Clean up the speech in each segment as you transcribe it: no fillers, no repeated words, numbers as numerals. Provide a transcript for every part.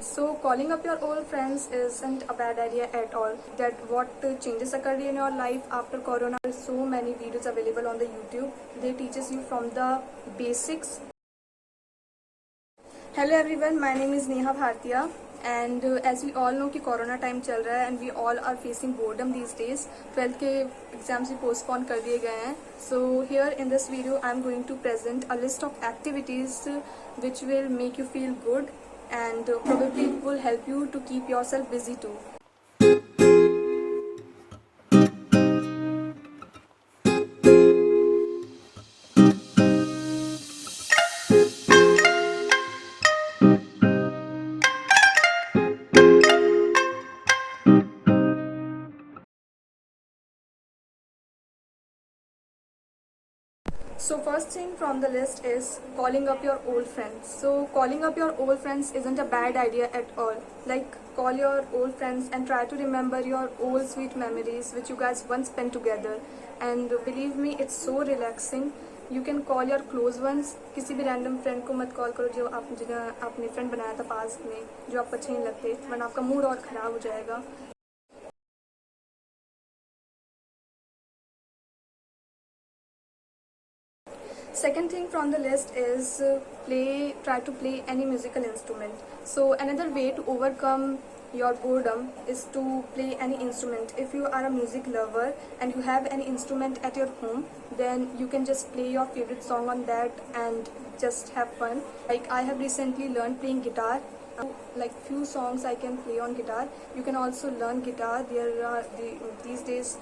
friends. So calling up your old friends isn't a bad idea at all. That what changes occurred in your life after Corona. There's so many videos available on the YouTube. They teaches you from the basics. Hello everyone, my name is Neha Bhartiya and as we all know कि corona time चल रहा है and we all are facing boredom these days. 12th के exams भी postpone कर दिए गए हैं. So here in this video I am going to present a list of activities which will make you feel good and probably will help you to keep yourself busy too. So first thing from the list is calling up your old friends. So calling up your old friends isn't a bad idea at all. Like call your old friends and try to remember your old sweet memories which you guys once spent together. And believe me, it's so relaxing. You can call your close ones. किसी भी random friend को मत call करो जो आपने friend बनाया था past में, जो आपको अच्छे नहीं लगते, वरना आपका mood और खराब हो जाएगा. Second thing from the list is try to play any musical instrument. So another way to overcome your boredom is to play any instrument. If you are a music lover and you have any instrument at your home, then you can just play your favorite song on that and just have fun. Like I have recently learned playing guitar. Like few songs I can play on guitar. You can also learn guitar. These days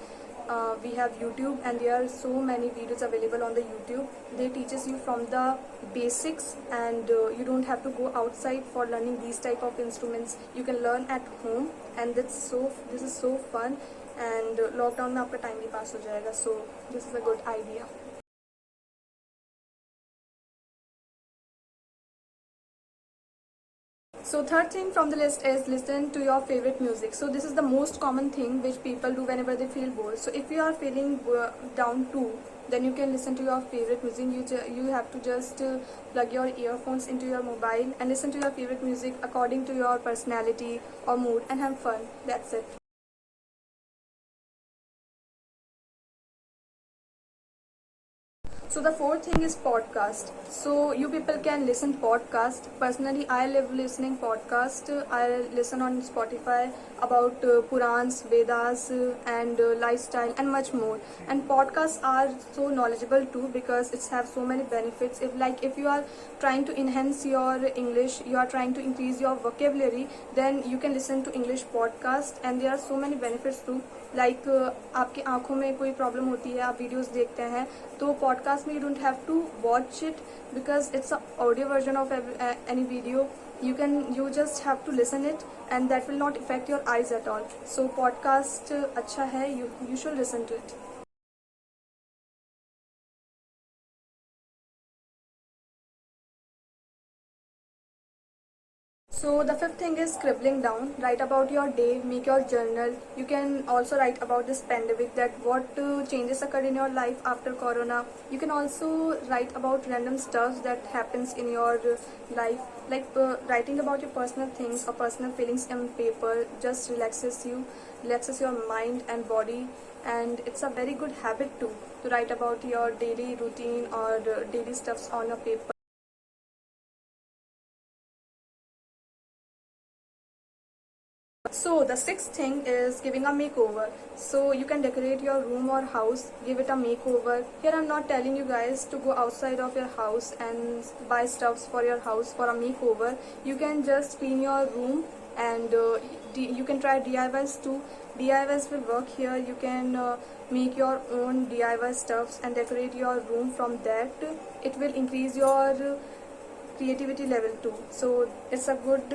we have YouTube and there are so many videos available on the YouTube. They teaches you from the basics and you don't have to go outside for learning these type of instruments. You can learn at home and this is so fun and lockdown में आपका time भी pass हो जाएगा. So this is a good idea. So third thing from the list is listen to your favorite music. So this is the most common thing which people do whenever they feel bored. So if you are feeling down too, then you can listen to your favorite music. You have to just plug your earphones into your mobile and listen to your favorite music according to your personality or mood and have fun. That's it. So the fourth thing is podcast. So you people can listen podcast. Personally, I love listening podcast. I listen on Spotify about Purans, Vedas, and lifestyle and much more. And podcasts are so knowledgeable too because it's have so many benefits. If you are trying to enhance your English, you are trying to increase your vocabulary, then you can listen to English podcast and there are so many benefits too. Like आपकी आँखों में कोई problem होती है, आप videos देखते हैं तो पॉडकास्ट में you don't have to watch it because it's a audio version of any video. You just have to listen it and that will not affect your eyes at all. So podcast अच्छा है, you should listen to it. So the fifth thing is scribbling down. Write about your day, make your journal. You can also write about this pandemic, that what changes occurred in your life after Corona. You can also write about random stuff that happens in your life. Like writing about your personal things or personal feelings on paper just relaxes your mind and body. And it's a very good habit too, to write about your daily routine or daily stuffs on your paper. So the sixth thing is giving a makeover. So you can decorate your room or house, give it a makeover. Here I'm not telling you guys to go outside of your house and buy stuffs for your house for a makeover. You can just clean your room and you can try DIYs too. DIYs will work here. You can make your own DIY stuffs and decorate your room from that. It will increase your creativity level too. So it's a good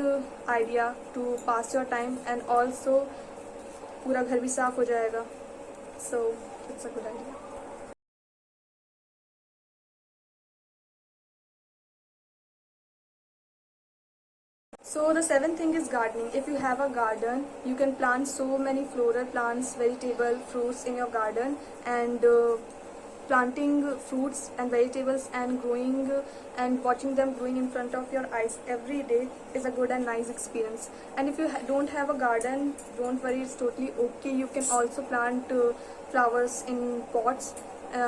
idea to pass your time and also पूरा घर भी साफ हो जाएगा. So it's a good idea. So the seventh thing is gardening. If you have a garden, you can plant so many floral plants, vegetable, fruits in your garden and planting fruits and vegetables and growing and watching them growing in front of your eyes every day is a good and nice experience. And if you don't have a garden, don't worry, it's totally okay. You can also plant flowers in pots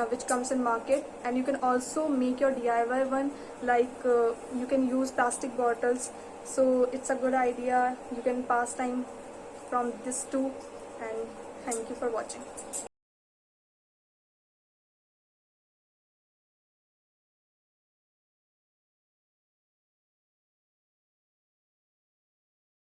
which comes in market, and you can also make your DIY one, like you can use plastic bottles. So it's a good idea. You can pass time from this too. And thank you for watching.